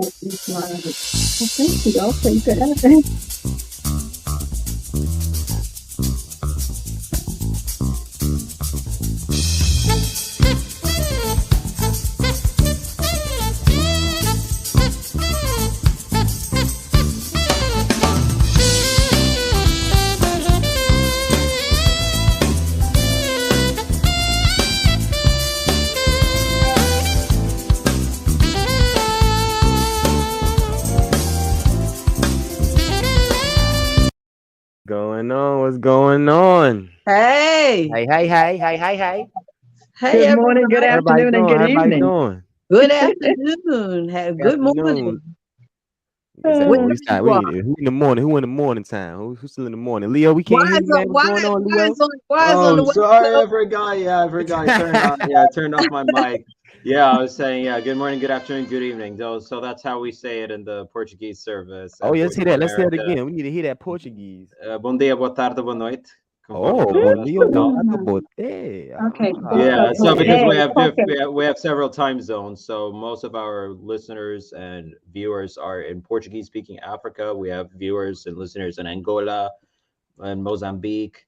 It's like, well, thank you. I'll take that. Going on? What's going on? Hey, Hey. hey, Good morning, good everybody. Everybody afternoon, and doing? good Everybody evening. doing? Good afternoon. Good Afternoon. morning. Exactly. Wherever Uh, It's time. you are. Who in the morning? Who in the morning time? Who's still in the morning? Leo, we Why can't hear is you, man. on What's why going on, why Leo? is on why is on Oh, the West sorry, Coast? I forgot. Yeah, I forgot. I turned on. Yeah, I turned off my mic. Yeah, I was saying. Yeah, good morning, good afternoon, good evening. So that's how we say it in the Portuguese service. Oh, yeah, let's Voice hear of that. Let's say it America. again. We need to hear that Portuguese. Bom dia, boa tarde, boa noite. Oh, Conforme bom nós dia, boa falamos. tarde, mm, boa tarde. okay, Yeah, so because hey, we have several time zones, so most of our listeners and viewers are in Portuguese speaking Africa. We have viewers and listeners in Angola and Mozambique,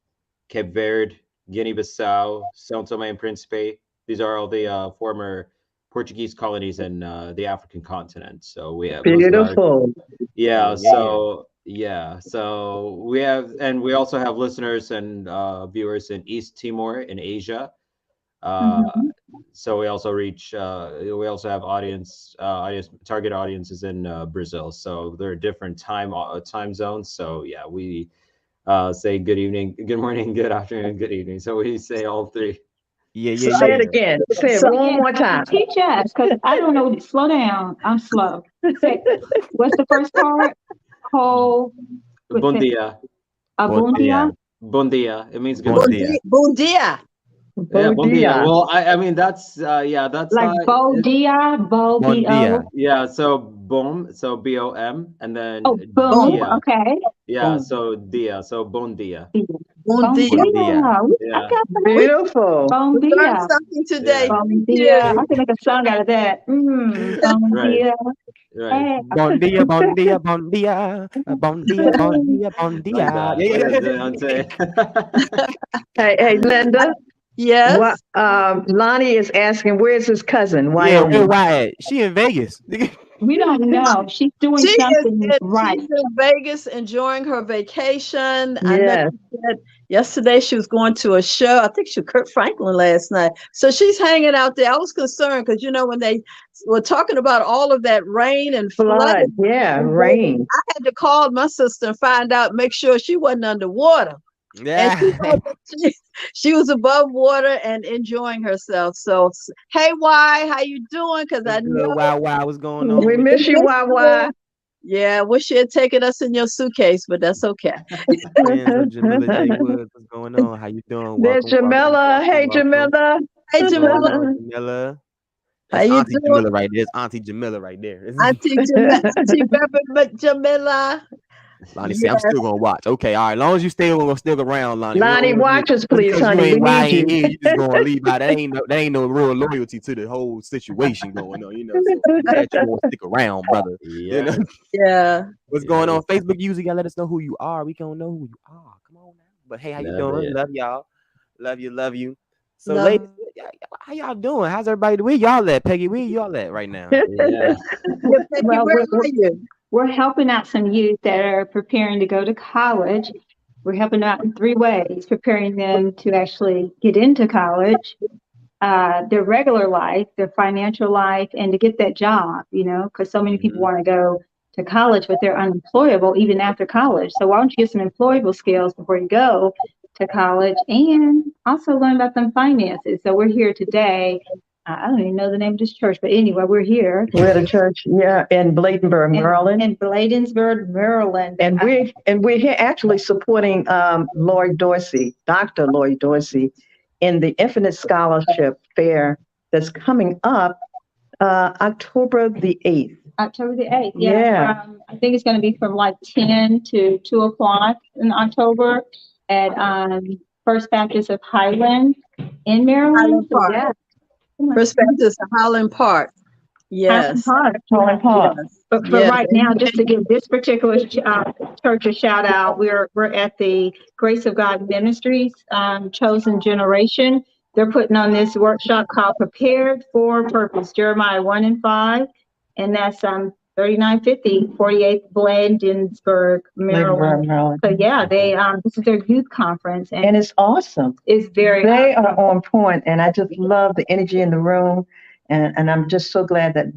Cape Verde, Guinea-Bissau, São Tomé and Príncipe. These are all the former Portuguese colonies in the African continent. So we have most of our beautiful. yeah. Yeah. So we have, and we also have listeners and viewers in East Timor in Asia. Uh, Mhm. so we also reach. We also have audience target audiences in Brazil. So there are different time zones. So yeah, we say good evening, good morning, good afternoon, good evening. So we say all three. So Say it Yeah. again. Say it so one more time. Teach us, because I don't know. Slow down. I'm slow. Say, what's the first part? Whole, what's Bon it? dia, Bom Abundia? dia. bon dia. It means good Bom bon morning. dia. dia, bon dia. Yeah, Bon bon dia. dia. Well, I mean that's yeah, that's Like Bo Dia, Bo Bom B-O. dia. yeah. So bom, so BOM, and then Oh, boom. Bon dia. Okay. Yeah, bon so dia, so bon dia. bon Bon dia. Bom Dia. dia. I Yeah, got some. We Beautiful. Bon we learned Dia. something today. yeah, Bon Thank Dia. I you. can make a song out of that. Bon right, Dia. right. Hey. Bom dia, bom dia, bom dia. Bom dia, bom dia, bom dia. Like Yeah. that, Deontay. Hey, Linda. What? Yes. Lonnie is asking, where's his cousin? Yeah, where Wyoming. Wyatt? She in Vegas. We don't know. She's doing something right. She's in Vegas enjoying her vacation. I know Yes. she said yesterday she was going to a show. I think she was Kurt Franklin last night. So she's hanging out there. I was concerned because when they were talking about all of that rain and Flood. flooding Yeah. in Vegas, Rain. I had to call my sister and find out, make sure she wasn't underwater. And she Yeah. told me she was above water and enjoying herself. So hey, why? How you doing? Because What's I good? know Wow. What's going on We with we miss you? you, miss Wawa. you. Yeah, wish you had taken us in your suitcase, but that's okay. Friends of Jamila J. Woods. What's going on? How you doing? There's Jamila. Hey, Welcome. Jamila. Hey, What's going Jamila, on, Jamila? how That's you Auntie doing? Jamila right there. It's Auntie Jamila right there. Auntie Reverend Jamila. Lonnie say, I'm Yes, still gonna watch. Okay, all right. As long as you stay stick around, Lonnie. Lonnie, watch us, Just please, because you honey. We ain't why I need ain't you. here, you just gonna leave out. That ain't no real loyalty to the whole situation going on. So I'm glad you gonna stick around, brother. You know Yeah, yeah. what's going yeah. on? Facebook user gotta let us know who you are. We gonna know who you are. Come on now. But hey, how you Love doing? it. Love y'all. Love you. So Love. ladies, how y'all doing? How's everybody? Where y'all at, Peggy? Where y'all at right now? Yeah. Yeah, Peggy, Well, where are you? we're helping out some youth that are preparing to go to college. We're helping out in three ways: preparing them to actually get into college, their regular life, their financial life, and to get that job, because so many people Hmm. want to go to college, but they're unemployable even after college. So why don't you get some employable skills before you go to college and also learn about some finances? So we're here today. I don't even know the name of this church, but anyway, we're here We're at a church, yeah, in Bladenburg, Maryland. in Bladensburg, Maryland. And we're here actually supporting Lloyd Dorsey, Dr. Lloyd Dorsey, in the Infinite Scholarship Fair that's coming up October the 8th. October the 8th, Yeah. I think it's going to be from like 10 to 2 o'clock in October at First Baptist of Highland in Maryland. Highland So, Park. yeah. First Baptist of Highland Park. Yes. Colin Park. But for Yes. right now, just to give this particular church a shout out, we're at the Grace of God Ministries Chosen Generation. They're putting on this workshop called Prepared for Purpose, Jeremiah 1 and 5. And that's 3950 48th Bladensburg, Maryland. So yeah, they this is their youth conference, And it's awesome. it's very They are on point, and I just love the energy in the room. And I'm just so glad that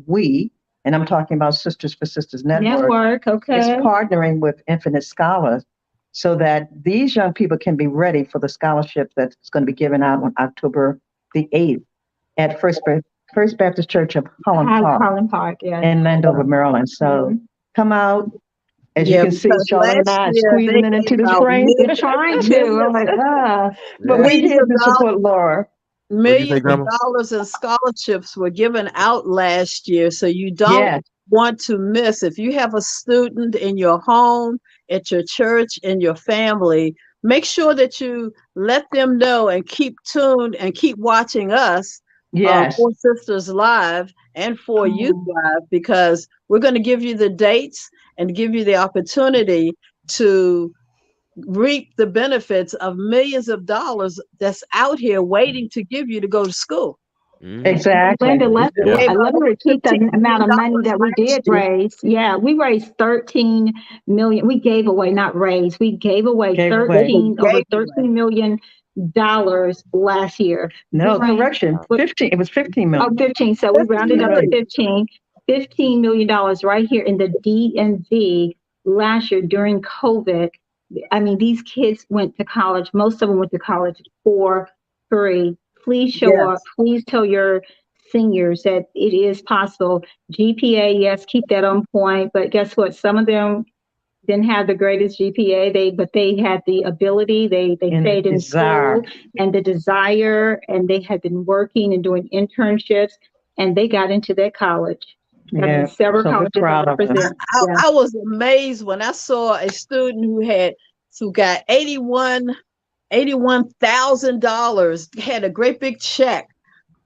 and I'm talking about Sisters for Sisters Network, is okay. partnering with Infinite Scholars so that these young people can be ready for the scholarship that's going to be given out on October the 8th at First Baptist Church of Holland Park, yeah. in Landover, Maryland. So come out. As you Yeah, can see, because Charlotte and last I are year squeezing they it into gave this out frame. They're trying to. I'm like, But we're millions here of to dollars. support Laura. What'd you say, Millions of Grandma? dollars in scholarships were given out last year, so you don't Yes. want to miss. If you have a student in your home, at your church, in your family, make sure that you let them know and keep tuned and keep watching us Yes. for Sisters Live and for Youth Live, because we're going to give you the dates and give you the opportunity to reap the benefits of millions of dollars that's out here waiting to give you to go to school. Exactly. Linda, let Yeah. me repeat the $15 amount of money that we last did year. raise. Yeah, we raised 13 million. We gave away, not raised. We gave away Gave away. 13 over Gave $13 million last year. No, We raised- correction. 15. It was 15 Oh, million. 15. So we rounded up to Right. 15. $15 million right here in the DMV last year during COVID. I mean, these kids went to college. Most of them went to college for free. Please show up. Please tell your seniors that it is possible. GPA, yes, keep that on point. But guess what? Some of them didn't have the greatest GPA. But they had the ability. They And the stayed in desire. school and the desire, and they had been working and doing internships, and they got into that college. I mean, Yeah. several So we're colleges proud of them. represent. Yeah. I was amazed when I saw a student who got $81,000, had a great big check,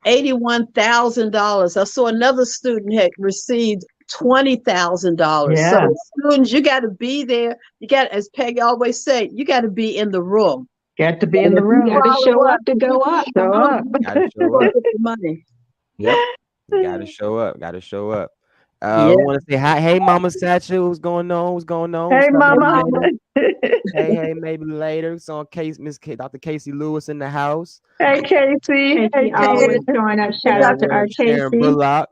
$81,000. I saw another student had received $20,000. Yeah. So students, you got to be there. You got, as Peggy always say, you got to be in the room. Got to be in the You room. got to show Follow up to go up. Show up. Gotta show Go up. get the money. Yep. Gotta show up. Gotta show up. Yeah. We want to say hi. Hey, Mama Satchel, what's going on? What's going on? Hey, What's up, Mama. baby? Hey, maybe later. So, Dr. Casey Lewis in the house. Hey, Casey. And Hey, she always Casey. showing up. Shout out to our Sharon Casey. Bullock.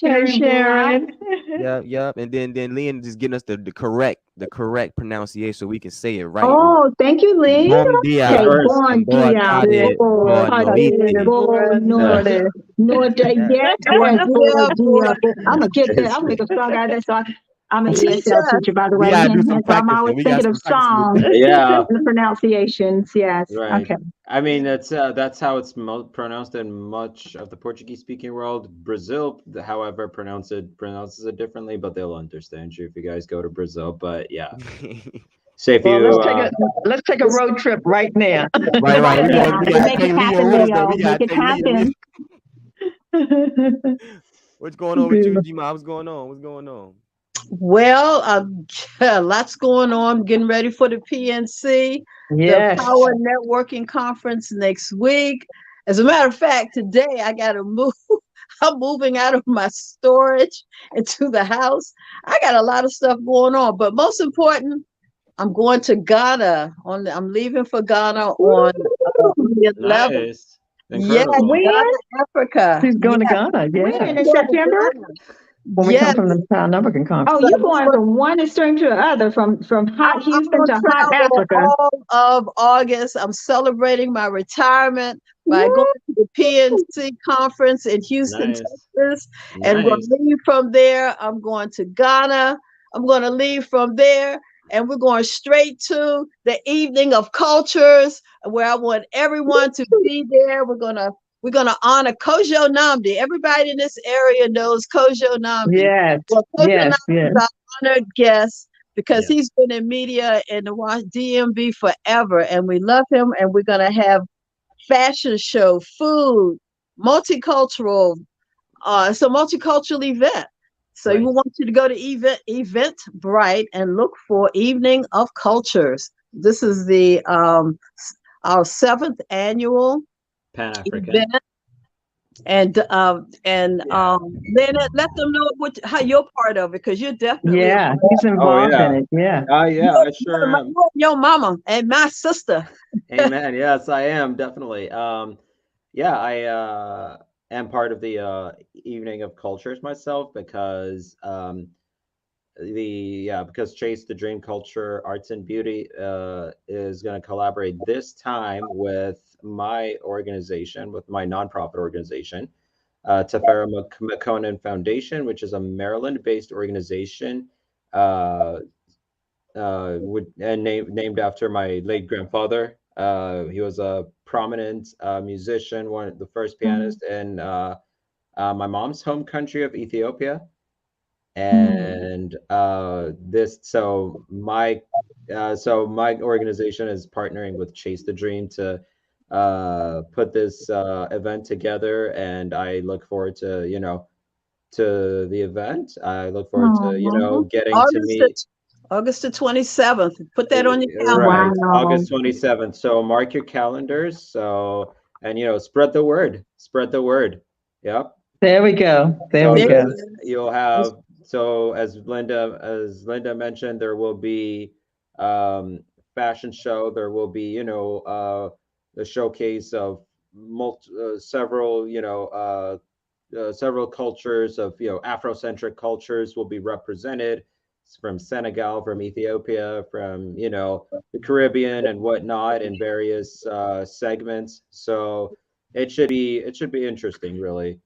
Hey, Sharon. Yep. And then Leon just getting us the correct pronunciation so we can say it right. Oh, thank you, Lee. Bon dia. Okay, First. bon Boa dia. tarde. Boa noite. Norte. Yeah, bon dia. I'm gonna get that. I'm gonna make a song out of that. So I'm an ESL teacher, by the way. We gotta do some So I'm practicing. always We got thinking of some practicing songs with that. Yeah. and the pronunciations. Yes. Right. Okay. I mean, that's how it's pronounced in much of the Portuguese-speaking world. Brazil, however, pronounces it differently, but they'll understand you if you guys go to Brazil. But yeah, so if Well, you let's take a road trip right now. Right. Yeah. We gotta Make take it Leo happen, with us, Leo. though. We gotta Make it take Leo with happen. us. What's going on with you, G-Ma? What's going on? Well, lots going on. Getting ready for the PNC, Yes. the Power Networking Conference next week. As a matter of fact, today I got to move. I'm moving out of my storage into the house. I got a lot of stuff going on, but most important, I'm going to Ghana. I'm leaving for Ghana on the 11th. nice, Yes, incredible. Ghana, Africa. She's going to Ghana. When Yeah. in September? When we come from the Power Networking Conference. Oh, you're going from one extreme to the other, from hot Houston to hot travel Africa. all of August. I'm celebrating my retirement by going to the PNC conference in Houston, Nice. Texas. And we're going to leave from there. I'm going to Ghana. I'm going to leave from there. And we're going straight to the evening of cultures, where I want everyone to be there. We're gonna honor Kojo Nnamdi. Everybody in this area knows Kojo Nnamdi. Yes. Well, Kojo Yes. Nnamdi Yes. is our honored guest because he's been in media in the DMV forever, and we love him. And we're gonna have fashion show, food, multicultural, It's a multicultural event. So Right. we want you to go to Eventbrite and look for Evening of Cultures. This is the our 7th annual Pan-African. event. And Yeah. Leonard, let them know how you're part of it, because you're definitely a Yeah, he's Oh involved yeah. in it. Yeah. Yeah, I sure am. you're your mama and my sister. Amen. Yes, I am definitely. Yeah, I am part of the Evening of Cultures myself because because Chase the Dream Culture Arts and Beauty is going to collaborate this time with my organization, with my nonprofit organization, Tefera McConan Foundation, which is a Maryland-based organization. Named after my late grandfather. He was a prominent musician, one of the first pianist in my mom's home country of Ethiopia. And my organization is partnering with Chase the Dream to put this event together, and I look forward to to the event. I look forward to getting to August meet. August the 27th. Put that on your calendar. Right, August 27th. So mark your calendars. So, and spread the word. Spread the word. Yep. There we go. There So we go. you'll have, as Linda mentioned, there will be fashion show. There will be the showcase of several several cultures of Afrocentric cultures will be represented, from Senegal, from Ethiopia, from the Caribbean and whatnot, in various segments. So it should be interesting, really.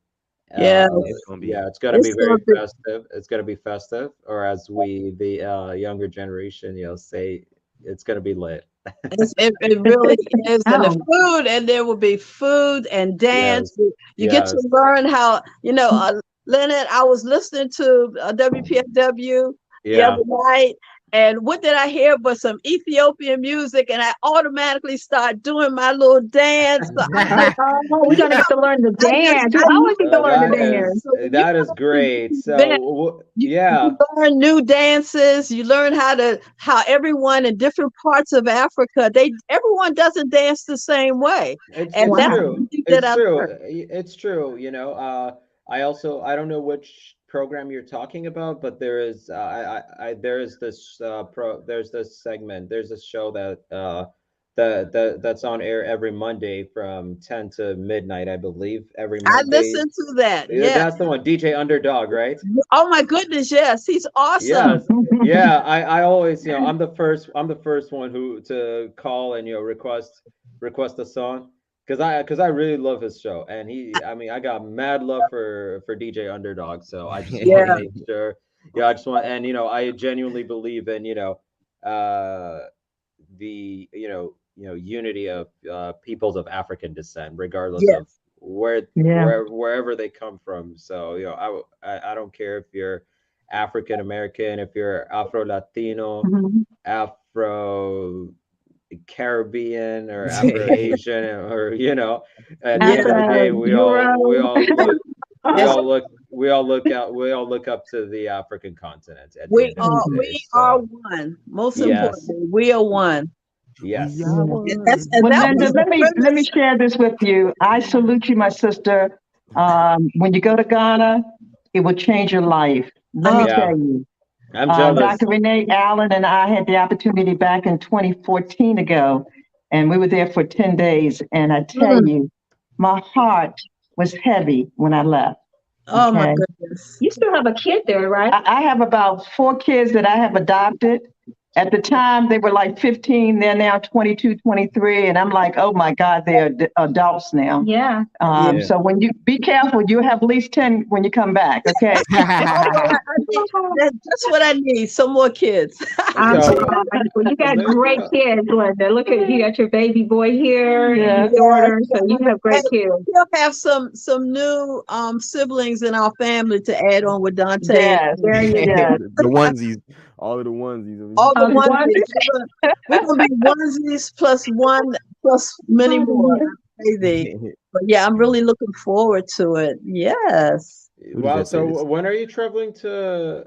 Yeah, It's gonna be. Yeah, it's going to be it's gonna very be. festive. It's going to be festive, or as we, the younger generation, say, it's going to be lit. It really is. And the Oh, food, and there will be food and dance. Yes, You get to yes, learn how, Leonard, I was listening to WPFW the yeah. other night, and what did I hear but some Ethiopian music, and I automatically start doing my little dance. So oh, we're gonna get to learn to dance. We I always get to learn to dance. so when you That is come to great. the event, Yeah, you learn new dances. You learn how everyone in different parts of Africa, everyone doesn't dance the same way, and it's that's Wow. true. something that It's I true. learned. It's true. I don't know which program you're talking about, but there is this there's this segment, there's this show that's on air every Monday from 10 to midnight, I believe, every I Monday. listened to that. Yeah, Yeah. that's the one, DJ Underdog, right? Oh my goodness. Yes, he's awesome. Yes. Yeah, I always, I'm the first one who to call and request a song, because I really love his show, and I got mad love for DJ Underdog, so I just want to Yeah. make sure. Yeah, I just want, and I genuinely believe in uh the unity of peoples of African descent, regardless of Yes. Yeah. wherever they come from. So I don't care if you're African American, if you're Afro Latino, Mhm. Afro Caribbean, or Afro Asian, or at the Yeah. end of the day, After Euro. we Yes. all look we all look up to the African continent at the We end of are the day. we are So one. Most yes, importantly, we are one. We yes. are Yeah. one. And Well, that Linda, was the let me premise. share this with you. I salute you, my sister. When you go to Ghana, it will change your life. Let me Oh, Yeah, tell you. I'm jealous. Dr. Renee Allen and I had the opportunity back in 2014 ago, and we were there for 10 days. And I tell mm, you, my heart was heavy when I left. oh my Okay. goodness. You still have a kid there, right? I have about 4 kids that I have adopted. At the time, they were like 15. They're now 22, 23. And I'm like, oh my God, they're adults now. Yeah. Yeah. Yeah. So when you be careful, you have at least 10 when you come back. Okay. That's just what I need. Some more kids. I'm So sorry. Well, you got great Linda, kids, Linda. Look at you got your baby boy here and Yeah. your daughter. So you have Hey, great kids. we'll have some new siblings in our family to add on with Dante and Yes. There you go. Yes. The onesies, all of the onesies. all the The one. onesies. We're gonna be onesies plus one plus many more. Crazy. But yeah, I'm really looking forward to it. Yes. Wow. So when are you traveling to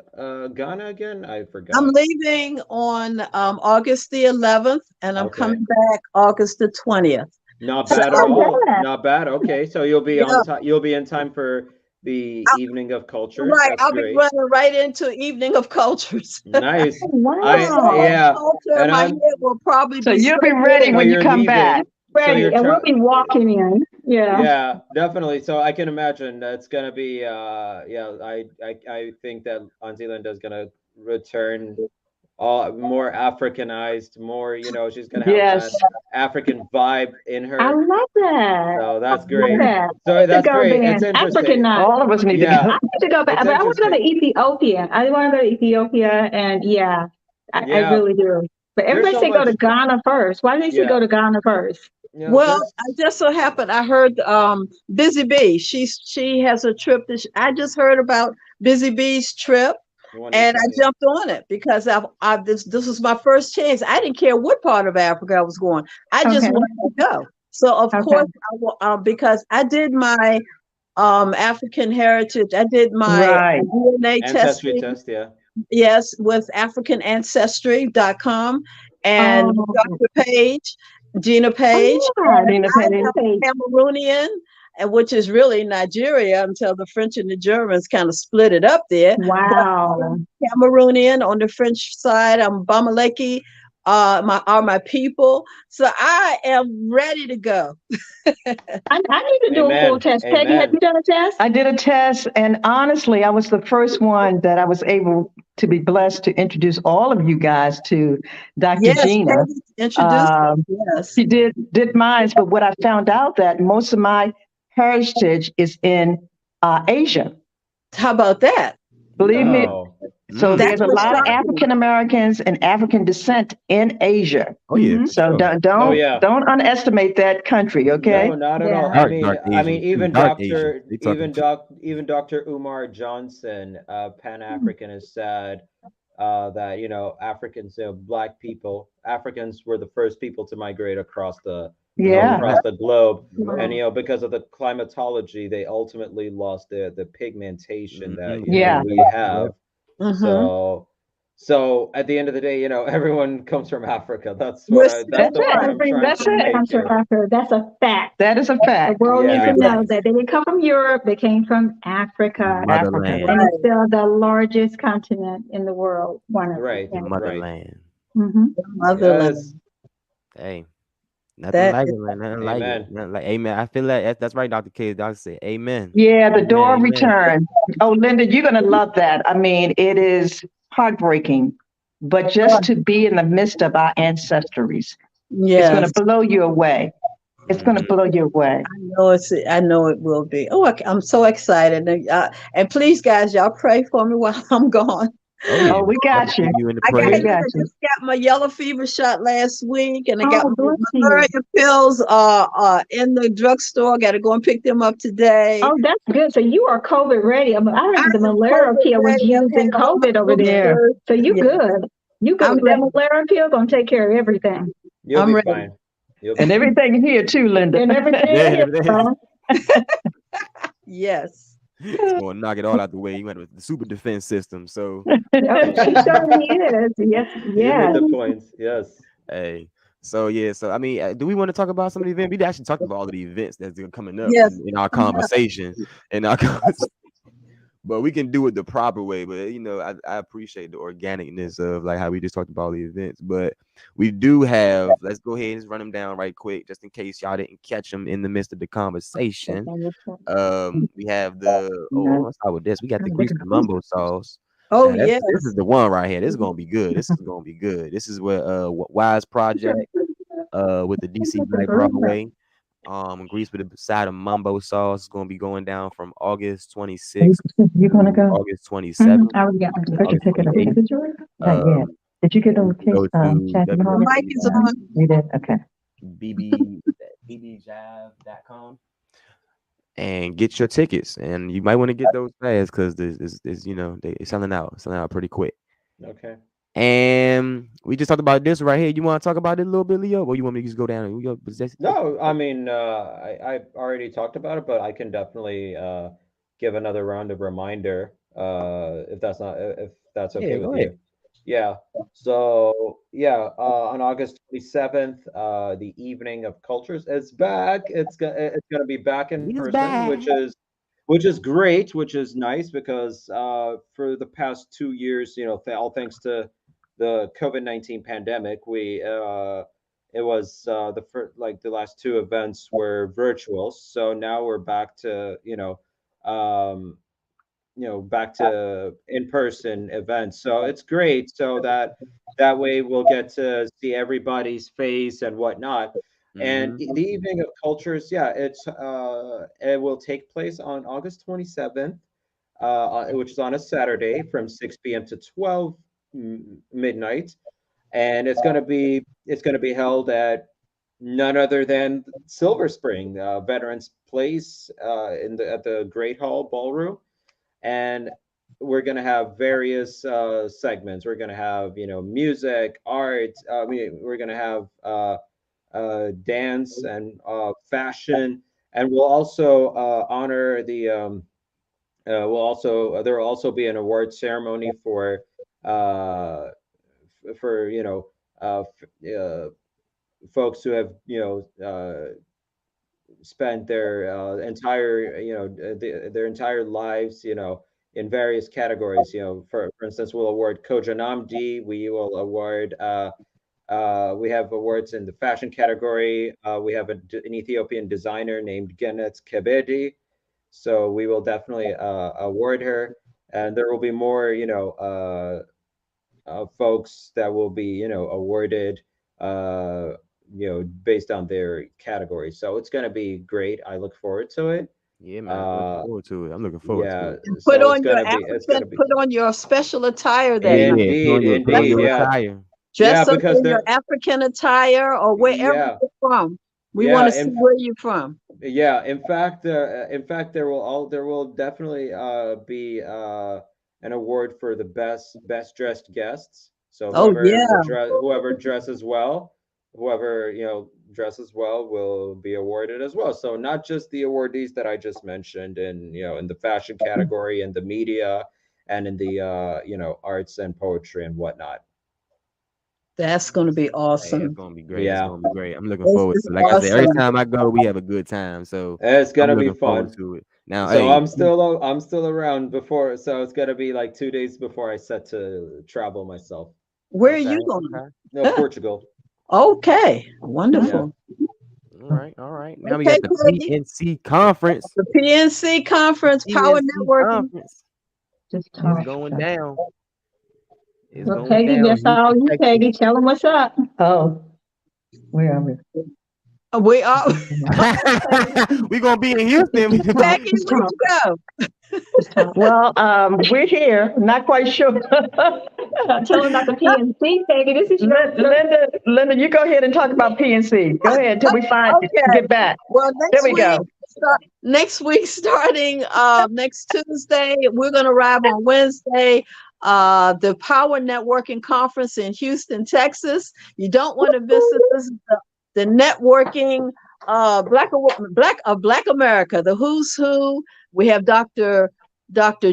Ghana again? I forgot. I'm leaving on August the 11th, and I'm coming back August the 20th. Not bad at all. Not bad. Okay, so you'll be on time. You'll be in time for the evening of culture. Right, That's I'll great. be running right into Evening of Cultures. Nice. Wow. Yeah. Culture, And my I'm. head will probably So be you'll be straight ready in. So when you you're come leaving. back. So Ready, you're and we'll be walking in. Yeah. Yeah, definitely. So I can imagine that's gonna be yeah, I think that Auntie Linda's gonna return all more Africanized, more, she's gonna have that Yes. African vibe in I her. love that. So that's I love great. that. So To that's go great. there. It's interesting. Africanized. All of us need to Yeah, go. I need to go back, it's but I want to go to interesting. Ethiopia. I want to go to Ethiopia, and yeah, I Yeah, really do. But there's everybody so say go to much. Ghana first. Why do they say go Yeah, to Ghana first? Well, there's. I just so happened I heard Busy Bee. She has a trip that I just heard about Busy Bee's trip, You want to and I tell me? jumped on it because this was my first chance. I didn't care what part of Africa I was going. I just Okay. wanted to go. So of Okay. course, because I did my African heritage. I did my Right. DNA Ancestry testing. test, yeah. Yes, with AfricanAncestry.com and Oh, Dr. Page, Gina oh Page. yeah. Nina I Penny. am Cameroonian, and which is really Nigeria until the French and the Germans kind of split it up there. Wow. Cameroonian on the French side. I'm Bamaleki. My people. So I am ready to go. I need to do a full Amen. test. Peggy, have Amen. you done a test? I did a test, and honestly, I was the first one that I was able to be blessed to introduce all of you guys to Dr. Yes, Gina. Peggy introduced us. Um, Yes. she did mine, but what I found out that most of my heritage is in Asia. How about that? Believe me. No. So That's there's a what lot of shocked me. African Americans and African descent in Asia. Oh yeah, Mhm. for So sure. Oh yeah. don't underestimate that country, okay? No, not at Yeah. all. Dark Asian, too. Even Dark Asian. Doctor, They talking. even Dr. Umar Johnson, Pan African, has said that Africans, Black people, Africans were the first people to migrate across the Yeah. globe, and Wow. because of the climatology, they ultimately lost the pigmentation that Yeah. we have. Mhm. So at the end of the day, everyone comes from Africa. That's We're that's still the point I'm trying That's to it. make Comes from here. Africa. That's a fact. That is a The fact. world needs to Yeah. know that they didn't come from Europe. They came from Africa. Motherland. And it's still the largest continent in the world. One of them. Right. Yeah. Right. Motherland. Mm-hmm. Motherland. Yes. Hey, nothing That like is it, man. Nothing like it. Amen. Nothing like, amen. I feel like that's right, Dr. K. Doctor said, amen. Yeah, the door Amen. return. Oh, Linda, you're gonna love that. I mean, it is heartbreaking, but just to be in the midst of our ancestries, it's gonna yes. blow you away. It's gonna Mhm. blow you away. I know it will be. Oh, I'm so excited. And please, guys, y'all pray for me while I'm gone. Oh yeah. Oh, we I'll got keep you. you in the I prayer. got you. just got my yellow fever shot last week, and I got Oh, my bless you. malaria pills in the drugstore. Got to go and pick them up today. Oh, that's good. So you are COVID ready. I I heard the am malaria COVID pill was ready. I've used in had all my COVID over there. Yeah. boosters. So you Yeah, good. You I'm good. That ready. malaria pill gonna take care of everything. You'll I'm be ready. fine. You'll be And fine. everything here too, Linda. And everything Yeah, here, bro. Yes. it's gonna knock it all out the way. You went with the super defense system. So Yep, she certainly is. Yes, You hit yes. the points. Yes. hey, so yeah, so I mean, do we want to talk about some of the events? We actually talked about all of the events that's coming up Yes. in our conversation, but we can do it the proper way. But I appreciate the organicness of like how we just talked about all the events. But we do have. Let's go ahead and just run them down right quick, just in case y'all didn't catch them in the midst of the conversation. We have let's start with this. We got the grease the mumbo sauce. Oh, Now, yes. this is the one right here. This is gonna be good. This is gonna be good. This is where Wise Project with the DC Black Broadway. Grease with the side of mumbo sauce is gonna be going down from August 26th You gonna to go? August 27th. I already got my Put your August ticket up. 28th. Not yet. Did you get those Go to chat The mic is on. You did? Okay. bbjab.com and get your tickets. And you might want to get those fast because this they're selling out pretty quick. Okay. And we just talked about this right here. You want to talk about it a little bit, Leo, or you want me to just go down and No, I mean, I already talked about it, but I can definitely give another round of reminder, if that's Yeah, okay go with ahead. you. Yeah. So yeah, on August 27th, the Evening of Cultures is back. It's gonna be back in He's person, back. which is great, which is nice because for the past 2 years, all thanks to the COVID-19 pandemic, we it was the first, like the last two events were virtual. So now we're back to um, back to in-person events. So it's great. So that way we'll get to see everybody's face and whatnot. And Hmm. the Evening of Cultures, yeah, it will take place on August 27th, which is on a Saturday from 6 p.m. to 12 midnight, and it's going to be held at none other than Silver Spring Veterans Place at the Great Hall Ballroom, and we're going to have various segments. We're going to have music, art. We're going to have dance and fashion, and we'll also honor the. We'll also there will also be an award ceremony uh, for folks who have spent their entire their entire lives in various categories. For instance, we'll award Koja Namdi. We will award we have awards in the fashion category. We have an Ethiopian designer named Genet Kebedi, so we will definitely award her, and there will be more folks that will be awarded uh, based on their category. So it's going to be great. I look forward to it. Yeah, man. I'm looking Uh, forward to it. I'm looking forward to yeah, it. Put so on your African, put on your special attire that night. Yeah, indeed, put on indeed, your yeah, attire. yeah, Dress up because in your they're African attire or wherever yeah, you're from. We want yeah, to see where you're from. yeah. In fact, there will definitely be an award for the best dressed guests. So Oh yeah, whoever dresses well, whoever dresses well will be awarded as well. So not just the awardees that I just mentioned, in the fashion category and the media, and in the arts and poetry and whatnot. that's going to be Hey, it's awesome. gonna be great. It's Yeah, gonna be great. I'm looking This forward is to it. Like I said, every awesome. time I go, we have a good time. So it's I'm gonna be looking forward fun. to it. Now, So hey, I'm still around before, so it's gonna be like 2 days before I set to travel myself. Where are okay, you going? okay. No, Portugal. Okay, Yeah. wonderful. All right, all right. Now we Okay, got the Peggy. PNC conference. The PNC conference, Power PNC Networking. conference Just is talk. going down. It's Well, going Peggy, down. that's all Houston, you, Peggy. Texas. Tell them what's up. Oh, where are we? We are We gonna be in Houston. Just talk. Peggy. Just Where'd talk. you go? Just talk. Well, we're here. Not quite sure. Tell them about the PNC, Peggy. This is your. Linda, you go ahead and talk about PNC. Go ahead until we Okay. get back. Well, There we go. next week, starting next Tuesday, we're going to arrive on Wednesday. The Power Networking Conference in Houston, Texas. You don't want to miss it. This is the networking Black America, the who's who. We have Dr.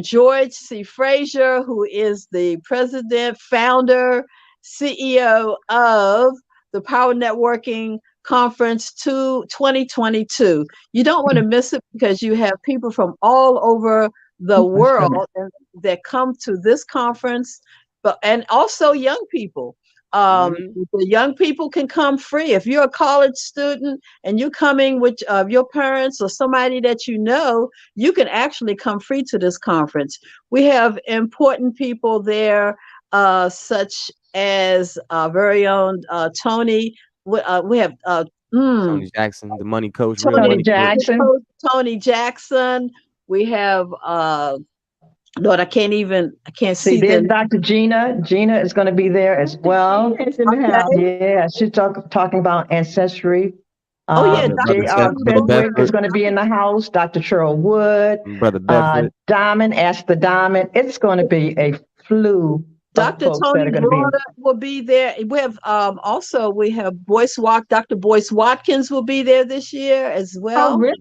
George C. Frazier, who is the president, founder, CEO of the Power Networking Conference 2022. You don't want to miss it because you have people from all over the world that come to this conference, but and also young people. Mhm. The young people can come free. If you're a college student and you're coming with your parents or somebody that you know, you can actually come free to this conference. We have important people there, such as very own Tony. We have Tony Jackson, the money coach, real Tony Tony money coach. Jackson. Tony Jackson. We have Lord, I can't See, see there's the Dr. Gina. Gina is going to be there as well. It's in the house. okay. Yeah, she's talking about ancestry. Oh yeah, Brother Dr. Seth, J.R. Tony brother Fenwick is Bedford, going to be in the house. Dr. Cheryl Wood. brother Bedford. Diamond, Ask the Diamond. It's going to be a flew of Dr. folks that Tony are going to be in. Broader will be there. We have also we have Dr. Boyce Watkins will be there this year as Oh, well. really?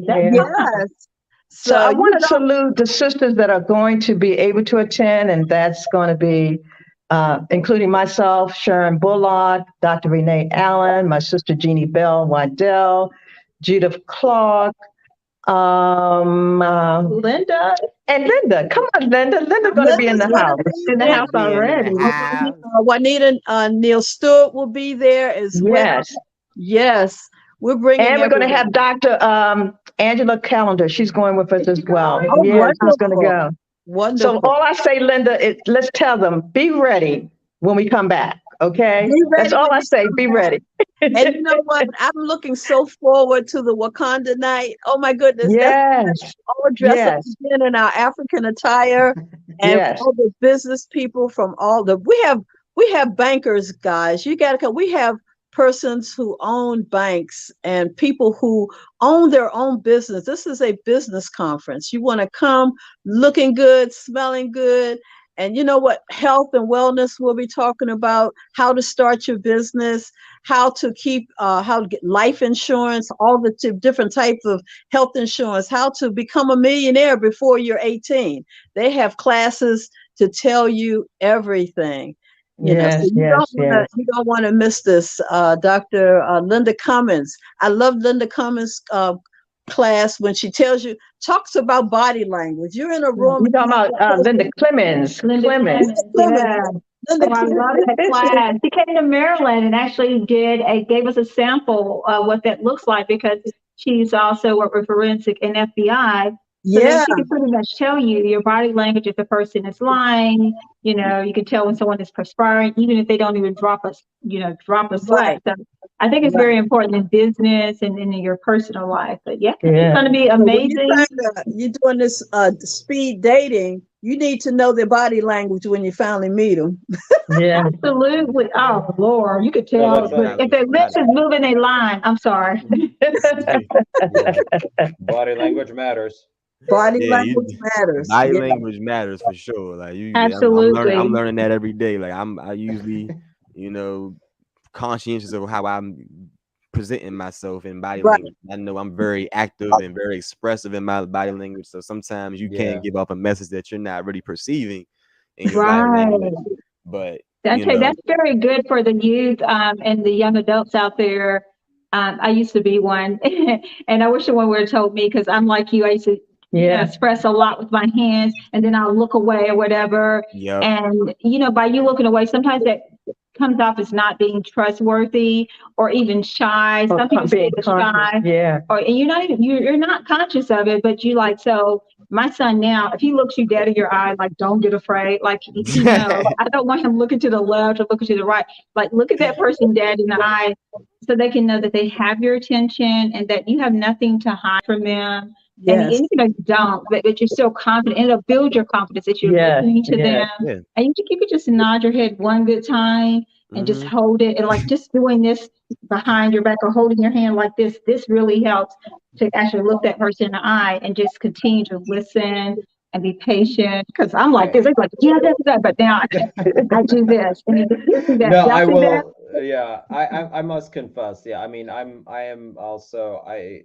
That's Yeah. awesome. Yes. So I want you to salute the sisters that are going to be able to attend, and that's going to be including myself, Sharon Bullock, Dr. Renee Allen, my sister Jeannie Bell Waddell, Judith Clark, Linda, and Linda. Come on, Linda. Linda's going to be in Linda's the gonna house. be In the there. house Being in the already. house. Juanita Neil Stewart will be there as well. Yes. Yes, we're bringing And we're going to everyone. have Dr. Angela Callender. She's going with us as well. Oh, Yeah, she's going to wonderful. go. So Wonderful. all I say, Linda, is let's tell them, be ready when we come back. Okay? Be That's ready all when I you say. come Be back. ready. And you know what? I'm looking so forward to the Wakanda night. Oh my goodness, that's Yes. all dressed up Yes. again in our African attire, and Yes. all the business people from all the we have bankers, guys. You gotta come. We have persons who own banks and people who own their own business. This is a business conference. You want to come looking good, smelling good. And you know what? Health and wellness we'll be talking about, how to start your business, how to keep, how to get life insurance, all the different types of health insurance, how to become a millionaire before you're 18. They have classes to tell you everything. So Yes. Yes. Yes. you don't want to miss this. Dr. Linda Cummins. I love Linda Cummins' class when she talks about body language. You're in a room. You're talking about Linda Clemens. Linda Clemens. Clemens, yeah. Linda Oh, I Clemens. love that class. She came to Maryland and actually gave us a sample of what that looks like because she's also worked with forensic and FBI. So then Yeah, she can pretty much tell you your body language if the person is lying. You can tell when someone is perspiring, even if they don't even drop a right, sweat. So I think it's right. very important in business and in your personal life. But yeah, it's Yeah. going to be So when amazing. you're doing this speed dating, you need to know their body language when you finally meet them. Yeah. Absolutely. Oh Lord, you could No, tell. that's Yeah, you But like, gotta if their lips gotta is moving, they line. I'm sorry. yeah, body language matters. Body yeah, language matters. body Yeah, language matters for sure. Like I'm Absolutely. learning that every day. Like I usually, conscientious of how I'm presenting myself in body right, language. I know I'm very active and very expressive in my body language. So sometimes you can Yeah. give off a message that you're not really perceiving in your body Right. language. But Okay, that's very good for the youth and the young adults out there. I used to be one, and I wish someone would have told me because I'm like you. I used to Yeah. express a lot with my hands, and then I'll look away or whatever. yep. And by you looking away, sometimes that comes off as not being trustworthy or even shy. Or Some people say being the conscious. shy, Yeah. and you're not conscious of it, but you like so. My son now, if he looks you dead in your eye, like don't get afraid. Like he knows. I don't want him looking to the left or looking to the right. Like look at that person dead in the eye, so they can know that they have your attention and that you have nothing to hide from them. And yes, you don't, but you're still confident, and it'll build your confidence that you're Yes. listening to Yes. them. Yeah. And you could just nod your head one good time and just hmm hold it, and like just doing this behind your back or holding your hand like this really helps to actually look that person in the eye and just continue to listen and be patient. Because I'm like this, it's like yeah, that's that, but now I do this, and you see that, No, y'all I see that? will. Yeah, I must confess. Yeah, I mean, I am also I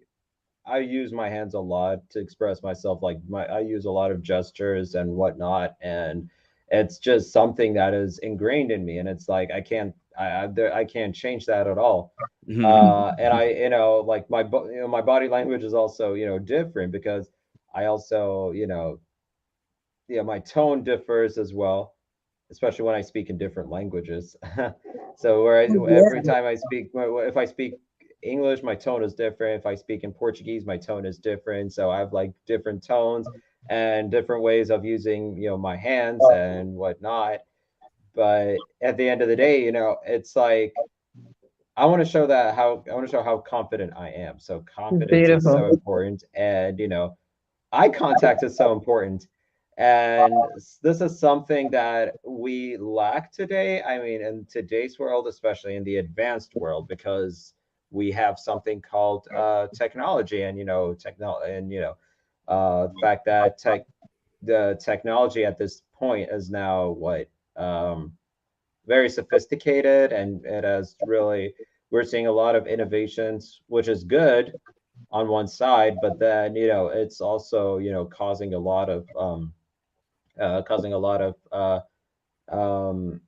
use my hands a lot to express myself. Like I use a lot of gestures and whatnot, and it's just something that is ingrained in me. And it's like I can't change that at all. And I like my body language is also different because I also my tone differs as well, especially when I speak in different languages. So every yeah, time I speak, if I speak English, my tone is different. If I speak in Portuguese, my tone is different. So I have like different tones and different ways of using, my hands and whatnot. But at the end of the day, it's like I want to show how confident I am. So confidence is so Beautiful. important, and eye contact is so important. And this is something that we lack today. I mean, in today's world, especially in the advanced world, because we have something called technology, and the fact that the technology at this point is now very sophisticated, and it has really we're seeing a lot of innovations, which is good, on one side, but then it's also causing a lot of causing a lot of um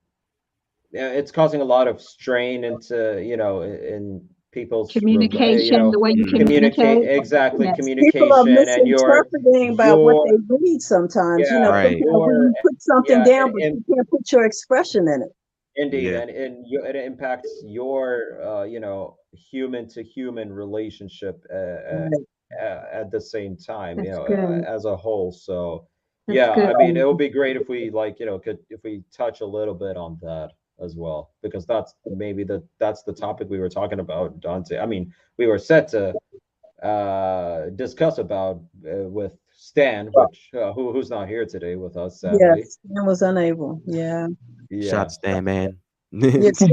yeah, it's causing a lot of strain into in people's Communication, the way you Mhm. communicate, communicate. exactly, Yes. People are communication, and misinterpreting about what your they read sometimes. yeah, Right. Sometimes when your you put something yeah, down, but you can't put your expression in it. indeed, Yeah. and it impacts your human to human relationship Right. at the same time, That's good. as a whole. So That's yeah, good. I mean, it would be great if we could if we touch a little bit on that as well, because that's the topic we were talking about, Dante. I mean, we were set to discuss about with Stan, which who's not here today with us, sadly. Yes, I was unable. Yeah. Yeah. Shot stand, man. Yes.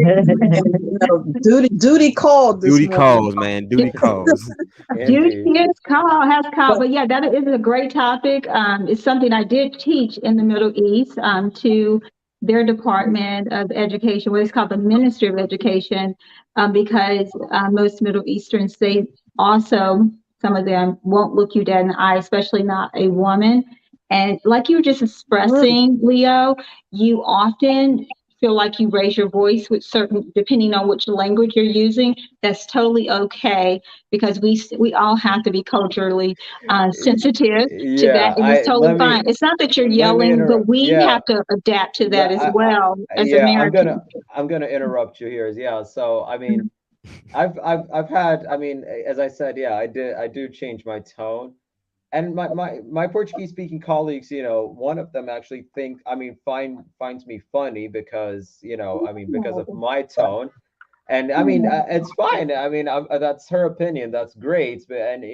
Duty called this Duty morning. calls, man. Duty calls. Duty Indeed. has called, but yeah, that is a great topic. It's something I did teach in the Middle East to their Department of Education, what is called the Ministry of Education, because most Middle Easterns, they also, some of them won't look you dead in the eye, especially not a woman. And like you were just Mm, expressing, Leo, you often feel like you raise your voice with certain, depending on which language you're using. That's totally okay because we all have to be culturally sensitive to that, Yeah, and it's I totally fine. It's not that you're let me yelling, but interrupt. we Yeah, have to adapt to that as I, well as yeah, Americans. I'm gonna interrupt you here. Yeah, so I mean, I've had, I mean, as I said, yeah, I do change my tone, and my Portuguese speaking colleagues, one of them actually finds me funny because I mean, because of my tone. And I mean, it's fine. I mean, that's her opinion. That's great. But and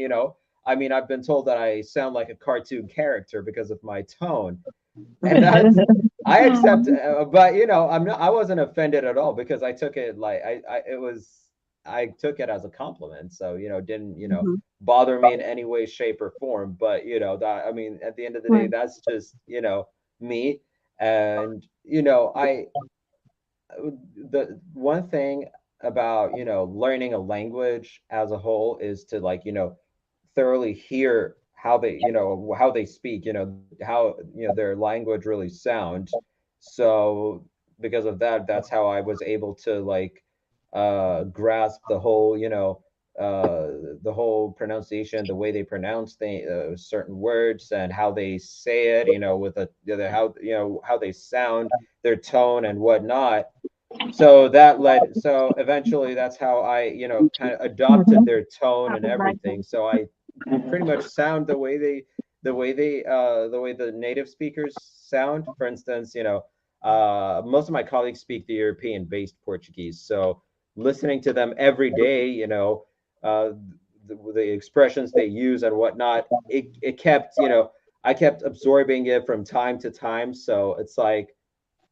I mean, I've been told that I sound like a cartoon character because of my tone, and that's I accept. Oh, But I'm not. I wasn't offended at all because I took it like I took it as a compliment. So didn't mhm. bother me in any way, shape, or form. But that I mean, at the end of the day, right. that's just me, and I the one thing about learning a language as a whole is to like thoroughly hear how they how they speak, how their language really sound. So because of that, that's how I was able to like grasp the whole the whole pronunciation, the way they pronounce certain words, and how they say it, with how how they sound, their tone and whatnot. So that led, so eventually that's how I kind of adopted Mm-hmm. their tone and everything, so I pretty much sound the way the native speakers sound. For instance, most of my colleagues speak the European based Portuguese, so listening to them every day, uh the expressions they use and whatnot, it kept I kept absorbing it from time to time, so it's like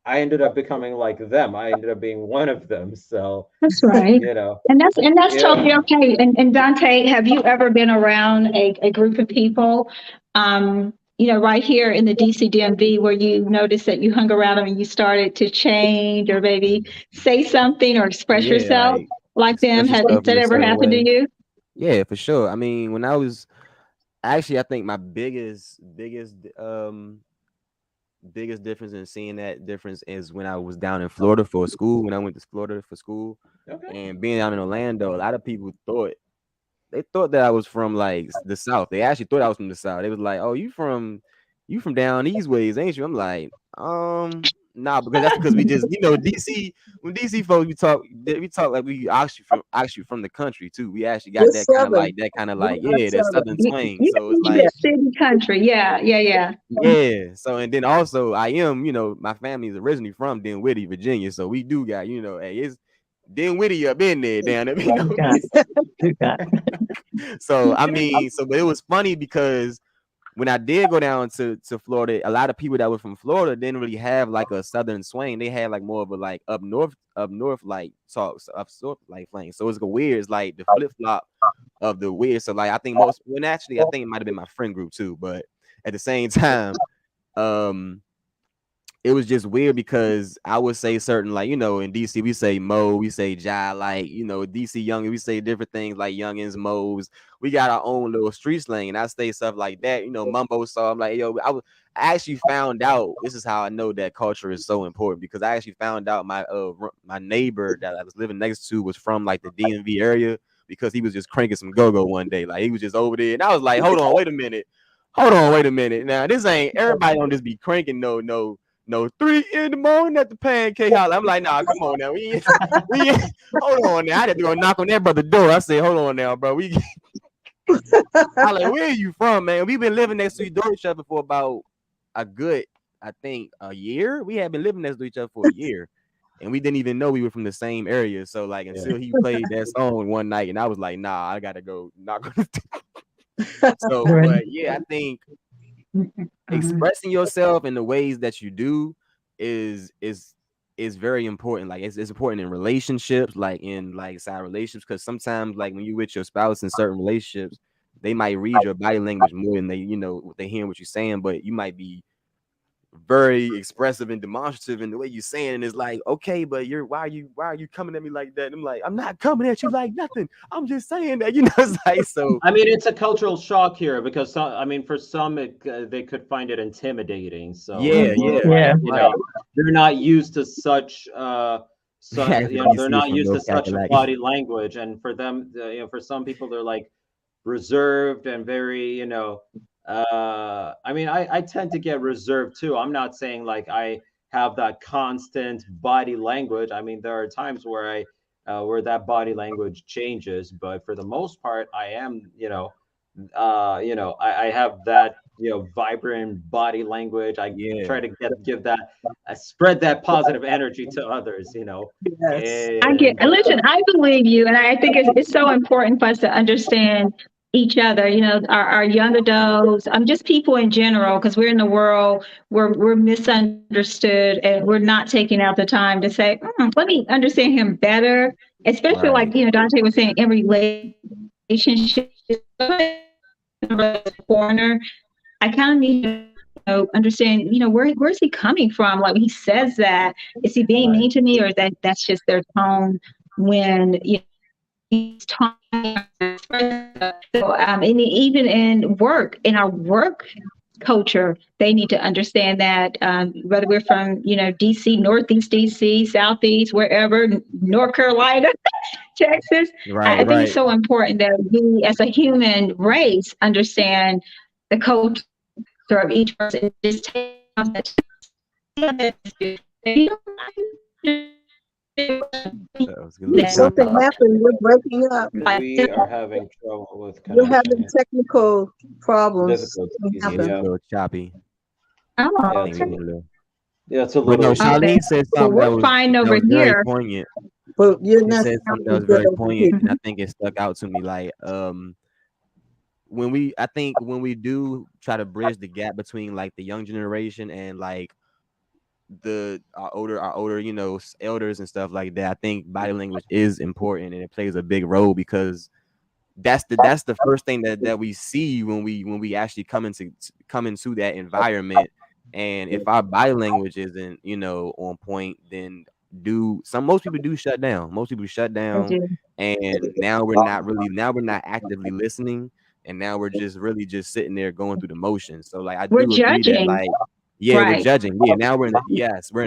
I ended up becoming like them. I ended up being one of them. So, That's right. you know, And that's yeah, totally okay. And Dante, have you ever been around a group of people, right here in the DC DMV where you noticed that you hung around them and you started to change or maybe say something or express Yeah, yourself like like them? express Has yourself in that a ever certain happened to way. you? Yeah, for sure. I mean, when I was actually, I think my biggest difference in seeing that difference is when I was down in Florida for school. When I went to Florida for school, okay. and being down in Orlando, a lot of people thought that I was from like the South. They actually thought I was from the South. They was like, "Oh, you from down these ways, ain't you?" I'm like, nah, because that's because we just DC. When DC folks we talk like we actually from the country too. We actually got We're that Southern. kind of We like are that Southern Southern. twang. You So it's got Yeah. like city country. Yeah, yeah, yeah. yeah. So and then also I am my family is originally from Dinwiddie, Virginia. So we do got hey it's Dinwiddie up in there down there. You got it. You got it. So I mean, but it was funny because when I did go down to Florida, a lot of people that were from Florida didn't really have like a southern swing. They had like more of a like up north like talks up north like flang. So it's weird. It's like the flip flop of the weird. So like I think actually I think it might have been my friend group too, but at the same time, um it was just weird because I would say certain, like, you know, in DC we say Mo, we say Jai, like, you know, DC young, we say different things like youngins, Mo's. We got our own little street slang, and I say stuff like that, you know, mumbo. So I'm like, yo, I actually found out. This is how I know that culture is so important, because I actually found out my neighbor that I was living next to was from like the DMV area, because he was just cranking some go-go one day, like he was just over there, and I was like, hold on, wait a minute. Hold on, wait a minute. Now this ain't everybody don't just be cranking no 3 in the morning at the pancake house. I'm like, nah, come on now. We ain't, hold on now. I had to go knock on that brother's door. I said, hold on now, bro. I like, where are you from, man? We've been living next to each other for about a good, I think, a year. We had been living next to each other for a year, and we didn't even know we were from the same area. So like, until he played that song one night, and I was like, nah, I gotta go knock on the door. So, Right. but yeah, I think expressing yourself in the ways that you do is very important. Like it's important in relationships, like in like side relationships, because sometimes like when you with your spouse in certain relationships, they might read your body language more than they, you know, they hearing what you're saying, but you might be very expressive and demonstrative in the way you're saying, and it's like, okay, but why are you coming at me like that? And I'm like, I'm not coming at you like nothing. I'm just saying that, you know, it's like, so I mean, it's a cultural shock here because I mean, for some, they could find it intimidating. So yeah, like, yeah, Yeah. you right. know, they're not used to such, Yeah, you for know, they're DC not from used to North such a Carolina. body language, and for them, you know, for some people, they're like reserved and very, you know, I mean, I tend to get reserved too. I'm not saying like I have that constant body language. I mean, there are times where where that body language changes, but for the most part, I am, you know, I have that, you know, vibrant body language. I Yeah. try to give that, spread that positive energy to others, you know, Yes. I get, and and listen, I believe you. And I think it's so important for us to understand each other, you know, our young adults, just people in general, because we're in the world where we're misunderstood and we're not taking out the time to say, let me understand him better. Especially Right. like, you know, Dante was saying in relationships, foreigner, I kind of need to understand, you know, where's he coming from? Like when he says that, is he being Right. mean to me, or is that's just their tone when you know, he's talking? So, and even in work, in our work culture, they need to understand that whether we're from, you know, DC, Northeast DC, Southeast, wherever, North Carolina, Texas, Right. I think it's Right. so important that we, as a human race, understand the culture of each person. Just take That was a little Did that. choppy. something happen? You're breaking up. we are having trouble with You're connection having here, technical problems. difficulties. Yeah, it's a Happen. Yeah, little choppy. Oh, I yeah, think it's we a need a little, little. yeah, it's a But no, little. okay. Charlene said Well, something we're fine that over was very here. poignant. But you're She not said something that sounding was good very over poignant, here. and I Mhm. think it stuck out to me. Like, I think when we do try to bridge the gap between like the young generation and like our older, you know, elders and stuff like that, I think body language is important and it plays a big role, because that's the first thing that we see when we actually come into that environment. And if our body language isn't, you know, on point, then most people do shut down. Most people shut I down, do. and now we're not actively listening, and now we're just really just sitting there going through the motions. So like I We're do agree that, judging, like, yeah, we're right? judging. Yeah, now we're in a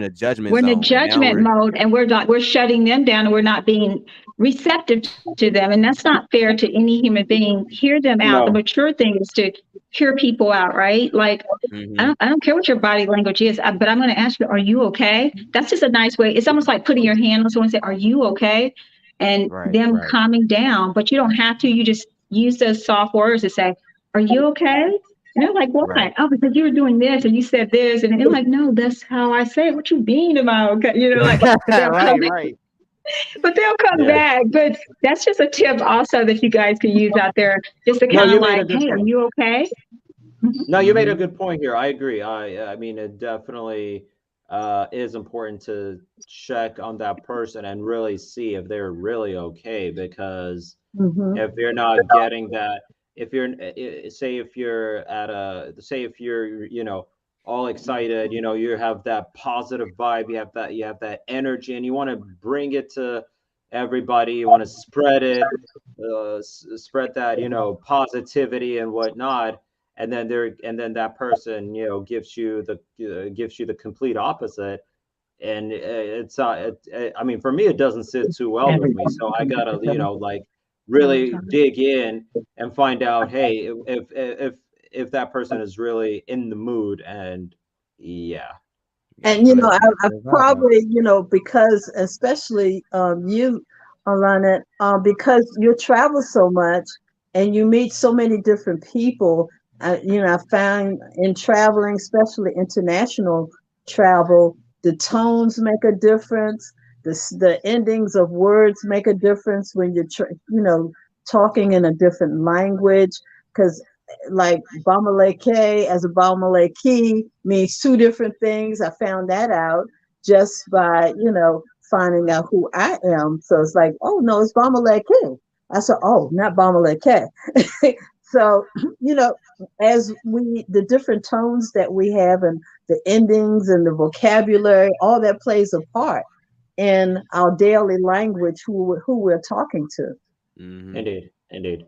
judgment We're in the zone, and now judgment we're mode, and we're shutting them down, and we're not being receptive to them, and that's not fair to any human being. Hear them out. The No, mature thing is to hear people out, right? Like hmm I don't care what your body language is, but I'm going to ask you, are you okay? That's just a nice way. It's almost like putting your hand on someone and say, are you okay? And right, them right, calming down, but you don't have to. You just use those soft words to say, are you okay? And they're like, right. why? Oh, because you were doing this and you said this. And they're like, no, that's how I say it. What you mean, am I okay? You know, like, but they'll come, Right, right. but they'll come yeah, back. But that's just a tip also that you guys can use out there just to no, kind you of made a like, good hey, are point. you okay? Mhm. No, you made a hmm good point here. I agree. I mean, it definitely is important to check on that person and really see if they're really okay. Because Mm-hmm. if you're not getting that, if you're say if you're at say if you're, you know, all excited. You know, you have that positive vibe, you have that energy, and you want to bring it to everybody. You want to spread it, spread that, you know, positivity and whatnot. And then that person, you know, gives you the complete opposite. And I mean, for me, it doesn't sit too well with me. So I gotta, you know, like really dig in and find out, hey, if that person is really in the mood. And yeah. And I Right now. probably, because especially you, Alana, because you travel so much and you meet so many different people. I found in traveling, especially international travel, the tones make a difference. The endings of words make a difference when talking in a different language. Because like Bamaleke as a Bamaleki means two different things. I found that out just by, finding out who I am. So it's like, oh no, it's Bamaleke. I said, oh, not Bamaleke. So, as the different tones that we have and the endings and the vocabulary, all that plays a part in our daily language, who we're talking to. Indeed. Indeed.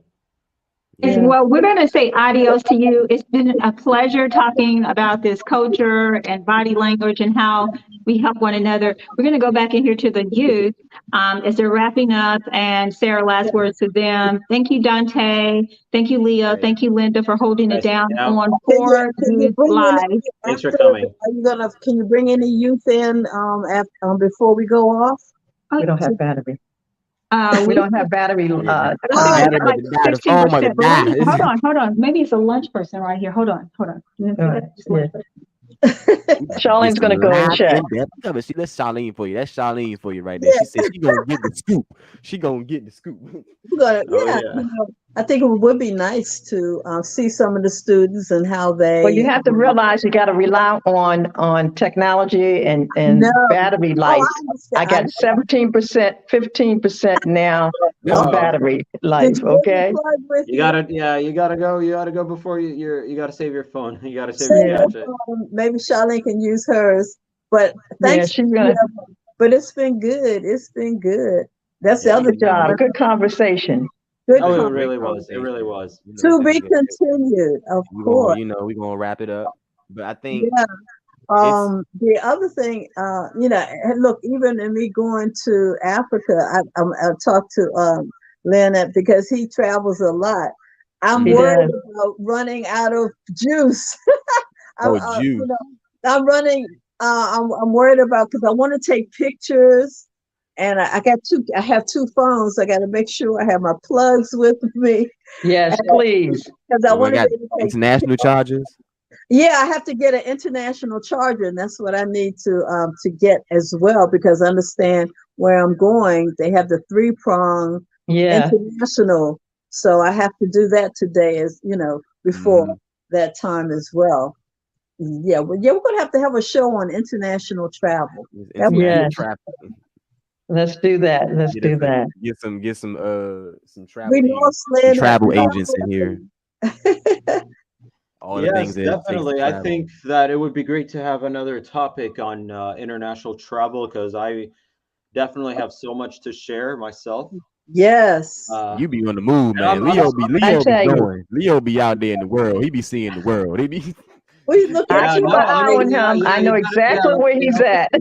Yeah. Well, we're going to say adios to you. It's been a pleasure talking about this culture and body language and how we help one another. We're going to go back in here to the youth as they're wrapping up. And Sarah, last words to them. Thank you, Dante. Thank you, Leah. Right. Thank you, Linda, for holding it Guys, down now, on Can you, Poor can you Youth bring Live. any thanks for after? coming. Can you bring any youth in before we go off? We don't have battery. We We don't have battery Yeah, time. I think we battery got like about to die. The phone about to 15%. But wait, die. hold on. Maybe it's a lunch person right here. Hold on. You see that? It's lunch person. Charlene's Get going to some go and live check. in-depth coverage. See, that's Charlene for you. That's Charlene for you right there. She said she gonna get the scoop. She gonna get the scoop. Oh Yeah, yeah. I think it would be nice to see some of the students and how Well, you they. have to realize you got to rely on technology and No, battery oh, life. I I got understand. 17%, 15% now That's on all. battery Did life. you bring your Okay. plug with You you? gotta, yeah, you gotta go before you gotta save your phone. You gotta save your Save Yeah. your gadget. phone. Maybe Charlene can use hers. But Yeah. thanks. She's gonna. But it's been good. It's been good. That's the Yeah, other Good thing. no, job. Good conversation. Good oh, Great, it con- great really was. It really conversation. was. You know, to this be is good. continued, of course. We gonna wrap it up. But I think Yeah. it's The other thing, and look, even in me going to Africa, I talked to Leonard because he travels a lot. I'm He mhm. worried does. about running out of juice. I'm, Oh juice. I'm running. I'm worried about because I want to take pictures, and I have two phones. I got to make sure I have my plugs with me Yes, please. because I So I want to got be able to take. international charges. Yeah, I have to get an international charger, and that's what I need to get as well because I understand where I'm going. They have the 3-prong Yeah. international, so I have to do that today, as before Mhm. that time as well. Yeah, well, yeah, we're gonna have to have a show on international travel. It's That would be. international Yes. traffic. Let's do that. Let's Get do us that. some We know some Slim. travel agents in here. All the things Yes, that it takes to definitely. I travel. think that it would be great to have another topic on international travel because I definitely have so much to share myself. Yes. Uh, You be on the move, and man. I Leo be tell you, going. Leo be out there in the world. He be seeing the world. He be We look I at yeah, keep you. an no, I eye mean, on him. I know you gotta, exactly where you he's know, at.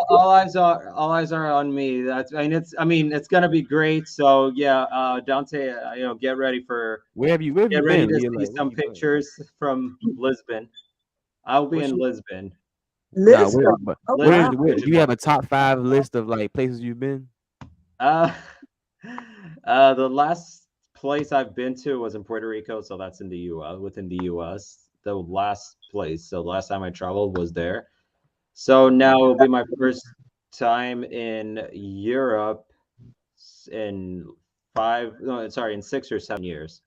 all eyes are on me. I mean, it's gonna be great. So yeah, Dante, get ready where have you been, to Leo? see Like where some you been? pictures from Lisbon. I'll be What's in your Lisbon, nah, where, Lisbon. but Oh where wow. is Lisbon, where do you Portugal. have a top 5 list of like places you've been? Uh, the last place I've been to was in Puerto Rico, so that's in the U.S. Within the U.S. The last place, so the last time I traveled was there. So now it'll be my first time in Europe in no, sorry, in 6 or 7 years.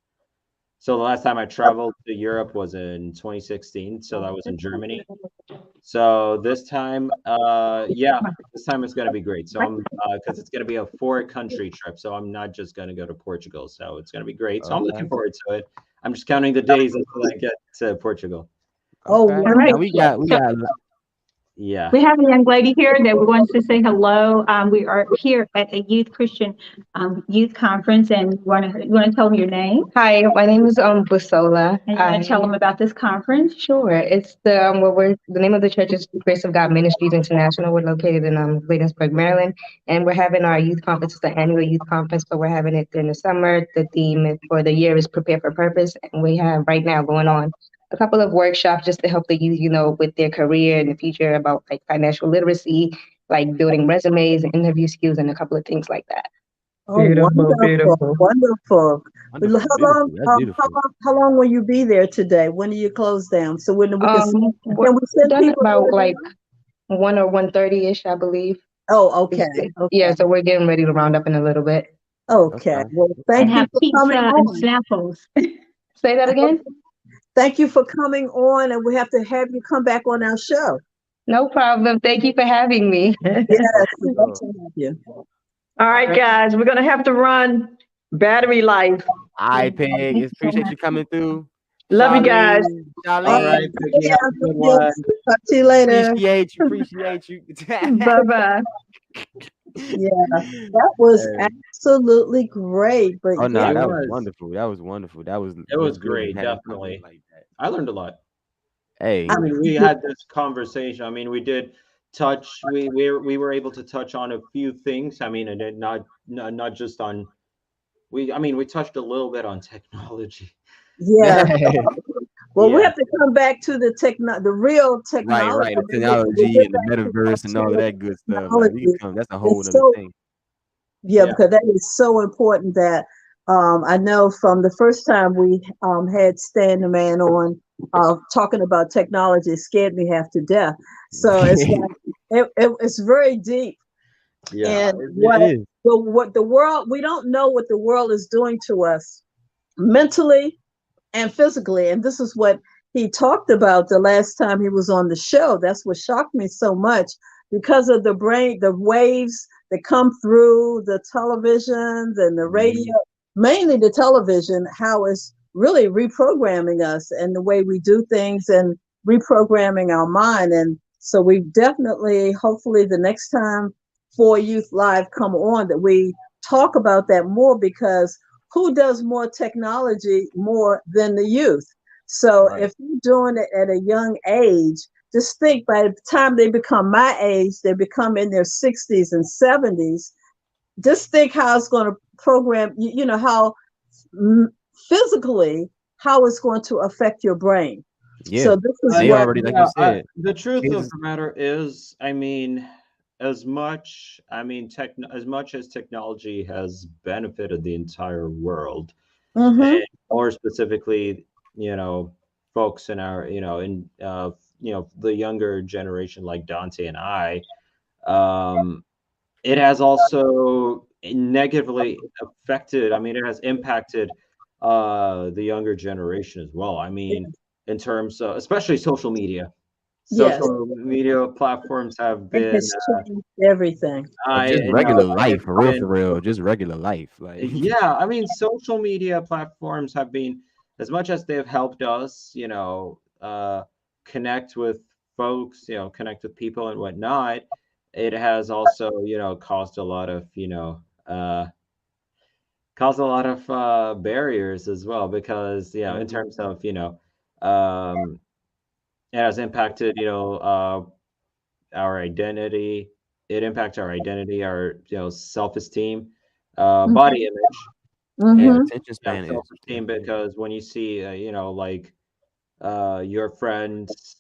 So the last time I traveled to Europe was in 2016. So that was in Germany. So this time, yeah, this time it's gonna be great. So I'm because it's gonna be a 4 country trip. So I'm not just gonna go to Portugal. So it's gonna be great. So I'm looking Okay. forward to it. I'm just counting the days until I get to Portugal. Oh, Okay. All right. Now wonderful. we So got Yeah. we have a young lady here that wants to say hello. We are here at a youth Christian youth conference, and you want to tell them your name Hi, my name is Busola. and you want to tell them about this conference. Sure. It's the name of the church is Grace of God Ministries International. We're located in Williamsburg, Maryland, and we're having our youth conference. It's the annual youth conference, but we're having it in the summer. The for the year is Prepare for Purpose, and we have right now going on a couple of workshops just to help the youth, with their career in the future about like financial literacy, like building resumes and interview skills, and a couple of things like that. Oh, Beautiful, wonderful, beautiful. wonderful. Well, wonderful, beautiful. That's beautiful. how long will you be there today? When do you close down? So when we We're can we send done people about there? like 1 or 1:30 ish, I believe. Oh, okay, Yeah, okay, so we're getting ready to round up in a little bit. okay. Okay. Well, And thank you have for pizza coming and on. samples. Say that again? Thank you for coming on, and we have to have you come back on our show. No problem. Thank you for having me. Yes, For we'd love sure. to have you. All right, guys, we're gonna have to run. Battery life. All right, Peg. Appreciate you coming through. Love you guys. Charlene, All Charlene, right, Vicky, have a good Yes, one. talk to you later. appreciate you. Bye bye. Yeah, that was Hey. absolutely great. But Oh no, yeah, It that was was. wonderful. That was wonderful. That was It was good great, having company definitely. like that. I learned a lot. Hey, I mean, we had this conversation. I mean, we did touch. We were able to touch on a few things. I mean, and then not just on. I mean, we touched a little bit on technology. yeah. Well, we Yeah. have to come back to the real right, technology. right. The We'll technology get and the back to metaverse and all of actual that good stuff. Like we can technology. come. That's a whole It's other so thing. Yeah, Yeah. because that is so important that I know from the first time we had Stan the Man on talking about technology, it scared me half to death. So it's like it's very deep, Yeah. and It is. what the world we don't know what the world is doing to us mentally and physically, and this is what he talked about the last time he was on the show. That's what shocked me so much because of the waves that come through the televisions and the Mhm. radio, mainly the television, how it's really reprogramming us and the way we do things and reprogramming our mind. And so we definitely, hopefully the next time For Youth Live come on, that we talk about that more, because who does more technology more than the youth? So Right. if you're doing it at a young age, just think by the time they become my age, they become in their 60s and 70s. Just think how it's going to program, how mm, physically, how it's going to affect your brain. Yeah. So this is They what, already, like you Yeah. said, The truth of kids. the matter is, I mean, as much as technology has benefited the entire world, mm-hmm, and more specifically, folks in our, the younger generation like Dante and I, um, it has also negatively affected. I mean, it has impacted the younger generation as well. I mean, in terms of especially social media. yes, Social media platforms have it been, has changed everything. Or just regular life, for real, for real. Just regular life. Like yeah, I mean, social media platforms have been, as much as they've helped us, connect with folks, connect with people and whatnot, it has also, caused a lot of, barriers as well, because, in terms of, um, it has impacted, our identity. It impacts our identity, our, self-esteem, body image, yeah, Mm-hmm. attention span is self-esteem, because when you see, like, uh, your friends,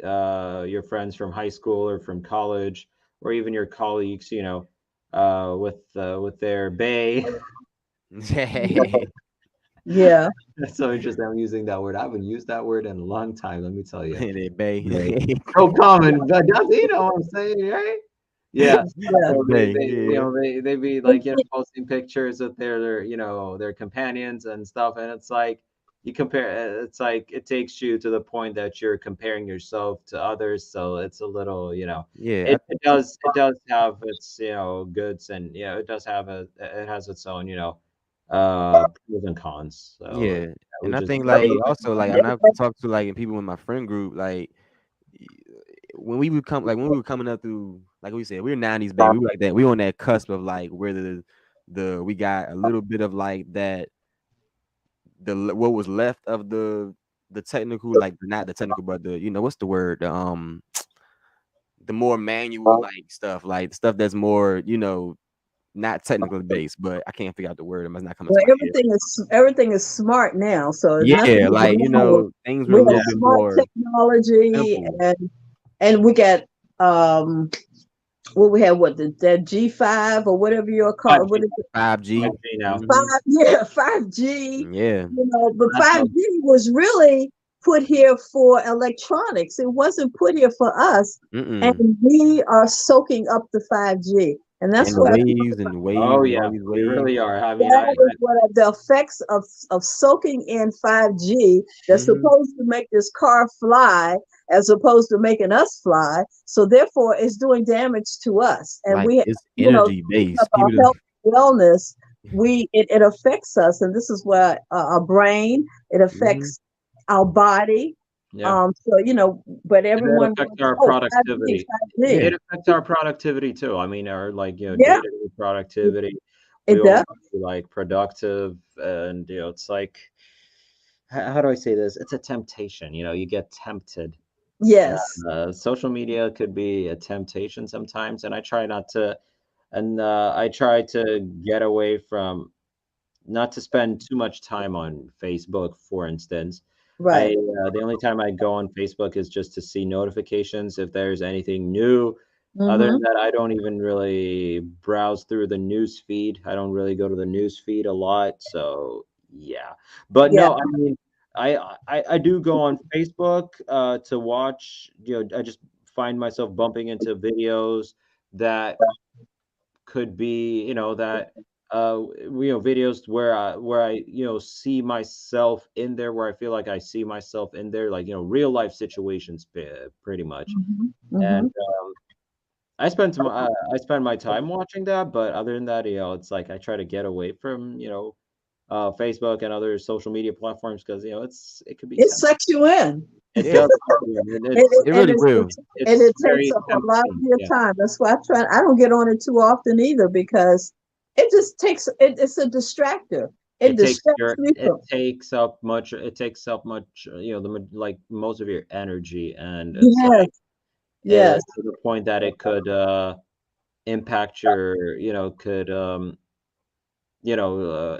your friends from high school or from college, or even your colleagues, with their bay. Yeah. That's so interesting. I'm using that word. I haven't used that word in a long time. Let me tell you. they bay. So common, but does you know what I'm saying, right? Yeah. Yeah. So Bay, yeah. they be like, posting pictures with their companions and stuff, and it's like you compare. It's like it takes you to the point that you're comparing yourself to others. So it's a little, Yeah, it does have its, goods, and it does have it has its own, pros and cons. So yeah. And we I just think go like to also like and I've talked to like people in my friend group like when we would come like when we were coming up through like we said we were 90s baby, we were like that, we on that cusp of like where the we got a little bit of like that what was left of the technical, like not the technical but the what's the word, the more manual like stuff, like stuff that's more not technically based, but I can't figure out the word. It's not coming to Well, my head. everything is smart now, so it's nothing Yeah, like things were we a have little bit smart more technology, simple. and we got what we have, what that G5 or whatever you're called, 5G, what is it? 5G. 5G now. Mhm. Yeah, 5G. Yeah. But That's a 5G was really put here for electronics. It wasn't put here for us, and Mm-mm. we are soaking up the 5G, and that's And the what waves and the Oh waves and all yeah, these we waves. really are. I mean, that is what the effects of soaking in 5G that's Mm-hmm. supposed to make this car fly as opposed to making us fly. So therefore, it's doing damage to us, and Like we, it's speaking energy of based. our People health just wellness, it affects us, and this is where our brain, it mhm. affects our body. yeah. So but And it everyone affects wants, our oh, 5G, productivity. 5G. It affects our productivity too. I mean, our Yeah, day-to-day productivity. We it all does. want to be like productive, and it's like, how do I say this? It's a temptation. You get tempted. Yes, Social media could be a temptation sometimes, and I try not to. And I try to get away from not to spend too much time on Facebook, for instance. right. The only time I go on Facebook is just to see notifications if there's anything new. Other than Mm-hmm. that, I don't even really browse through the news feed. I don't really go to the news feed a lot. So yeah, but Yeah. no, I mean, I do go on Facebook to watch. I just find myself bumping into videos that could be that videos where I see myself in there, where I feel like I see myself in there, like real life situations, pretty much. Mm-hmm. And Mm-hmm. I spend my time watching that, but other than that, it's like I try to get away from Facebook and other social media platforms, because it could be It tempting. sucks you in. It Yeah, does, and And it's it really will. and it's it takes very up a lot of tempting. your Yeah. time. That's why I don't get on it too often either, because it just takes it's a distractor. It distracts me from. It takes up much, like most of your energy, and it's Yes, like yes. to the point that it could impact your could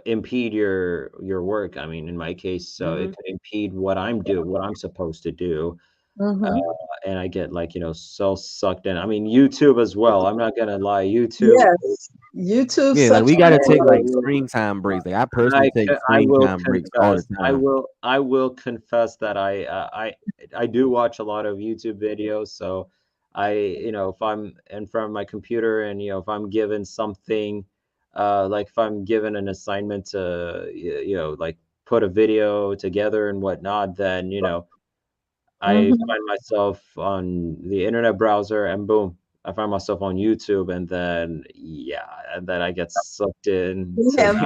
impede your work. I mean, in my case, so it Mhm. could impede what I'm supposed to do. uh, Mm-hmm. and I get like so sucked in. I mean, YouTube as well, I'm not gonna lie. YouTube, Yes. YouTube Yeah, like sucks we you gotta take like in. screen time breaks. Like I personally take I screen will time breaks all the confess. time. I will confess that I do watch a lot of YouTube videos. So if I'm in front of my computer, and if I'm given something, like if I'm given an assignment to like put a video together and whatnot, then I Mm-hmm. find myself on the internet browser, and boom, I find myself on YouTube, and then yeah, and then I get sucked in We to have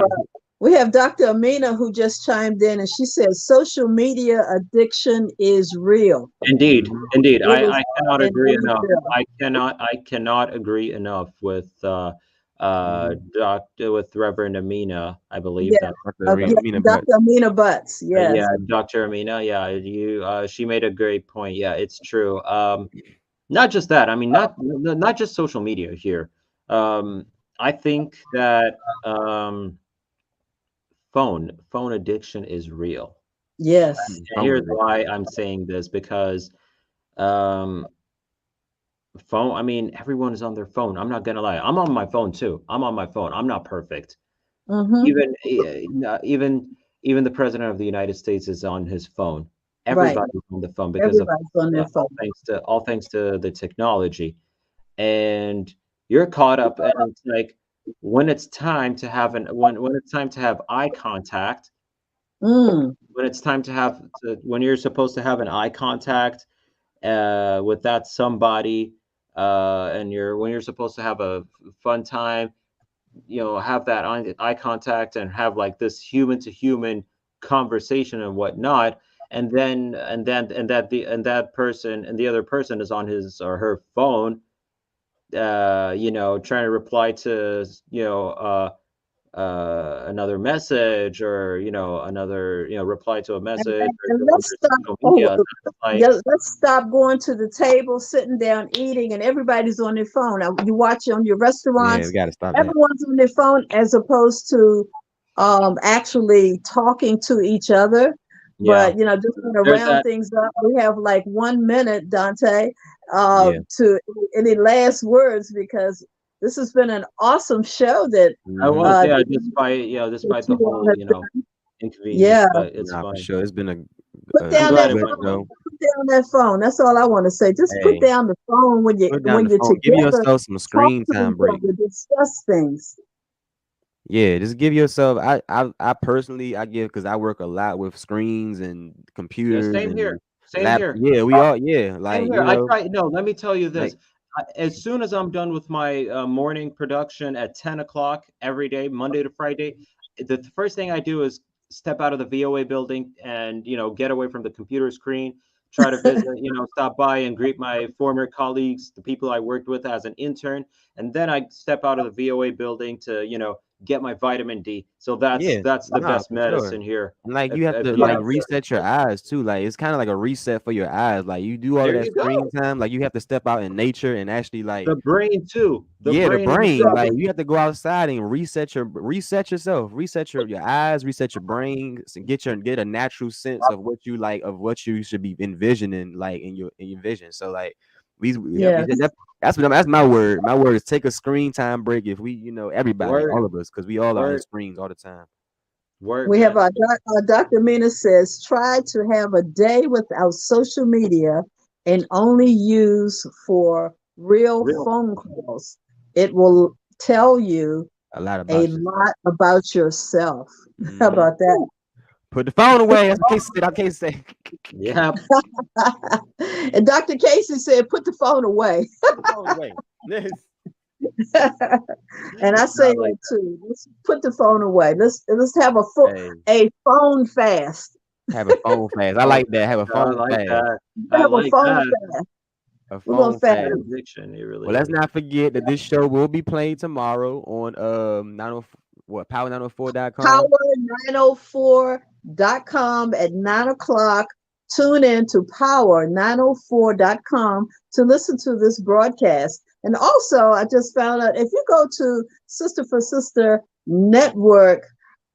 we have Dr. Amina who just chimed in, and she says social media addiction is real. Indeed, Mhm. indeed. It is, I cannot it agree is enough. real. I cannot agree enough with Mhm. with Reverend Amina, I believe Yeah. that. Dr. Yeah. Amina, but Dr. Amina Butts. Yeah, Yes. Dr. Amina. Yeah, she made a great point. Yeah, it's true. Not just that. I mean, not just social media here. Um, I think that phone addiction is real. Yes. And here's phone why I'm saying this, because um phone, I mean, everyone is on their phone. I'm not gonna lie. I'm on my phone too. I'm on my phone. I'm not perfect. Mm-hmm. Even the president of the United States is on his phone. Right. Everybody's on the phone because of Everybody's on their phone. all thanks to the technology. And you're caught up, and it's like when it's time to have when it's time to have eye contact, Mm. when it's time to when you're supposed to have an eye contact with that somebody, and when you're supposed to have a fun time, have that eye contact and have like this human to human conversation and whatnot, and that person and the other person is on his or her phone, trying to reply to another message, or another reply to a message, And or let's stop. social media. Let's stop going to the table, sitting down, eating, and everybody's on their phone. Now, you watch on your Yeah, restaurants, we gotta stop that. everyone's on their phone as opposed to actually talking to each other. Yeah, But just to there's round that. things up, we have like 1 minute, Dante, Yeah. to any last words, because this has been an awesome show that I was, Mhm. despite the you all whole, have inconvenience, Yeah. but it's Nah, for fine. sure. It's been a Put down glad that it good went phone. well. show. Put down that phone. That's all I want to say. Just put Hey, down the phone when put down the you're phone. Give together. yourself some Talk screen to time each break. other. Discuss things. Yeah, just give yourself. I personally I give because I work a lot with screens and Yeah, computers same here. and Same here. Yeah, we all. Yeah, Same like here. you know, No, let me tell you like this. As soon as I'm done with my morning production at 10 o'clock every day, Monday to Friday, the first thing I do is step out of the VOA building and, get away from the computer screen, try to visit, stop by and greet my former colleagues, the people I worked with as an intern. And then I step out of the VOA building to, get my vitamin D. So yeah, that's the nah, best for sure. medicine here. And like If, you have if to you like have reset your eyes too. Like it's kind of like a reset for your eyes. Like you do all of There that you go. screen time. Like you have to step out in nature and actually like The brain too. The yeah, the brain brain. himself. Like you have to go outside and reset yourself, reset your eyes, reset your brain, and get a natural sense of what you like, of what you should be envisioning, like in your vision. So like Yeah. that's my word. My word is take a screen time break. If we, everybody, Word, all of us, because we all are in word, screens all the time. word, We have man. our Dr. Mina says, try to have a day without social media and only use for real Real. phone calls. It will tell you A lot a about you. lot about yourself. How Mhm. about that? Put the phone away. That's what Casey said. I can't say. Yeah. And Dr. Casey said, put the phone away. Put the phone away. Yes. And I say Not like that too. Let's put the phone away. Let's have Hey, a phone fast. have a phone fast. I Oh, like that. Have a I phone like fast. that. I Have a like phone that. fast. A We're gonna phone fast. fast. Addiction. It really Well, let's is. not forget that this show will be played tomorrow on power904.com. Power904.com at 9 o'clock. Tune in to power904.com to listen to this broadcast. And also, I just found out if you go to Sister for Sister Network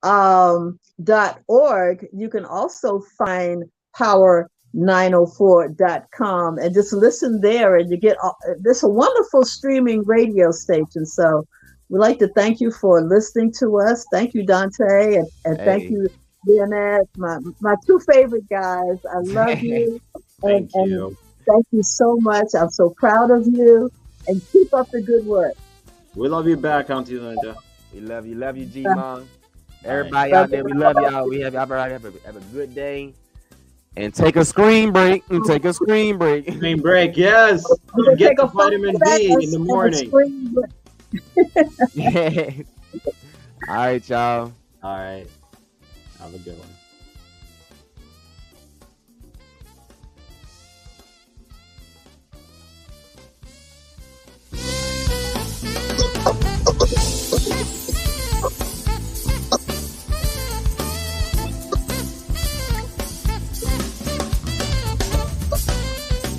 .org, you can also find power904.com and just listen there, and you get this a wonderful streaming radio station. So we'd like to thank you for listening to us. Thank you, Dante, and thank Hey. you, Leonette, my two favorite guys. I love you. Thank and you. thank you so much. I'm so proud of you, and keep up the good work. We love you back, Auntie Linda. We love you, G Mom. Everybody Bye. out there, we love y'all. We have everybody have a good day. And take a screen break. Take a screen break. Screen break, yes. You can Get take the a phone vitamin back D and in the and a morning. screen break. All right, y'all. All right. Have a good one.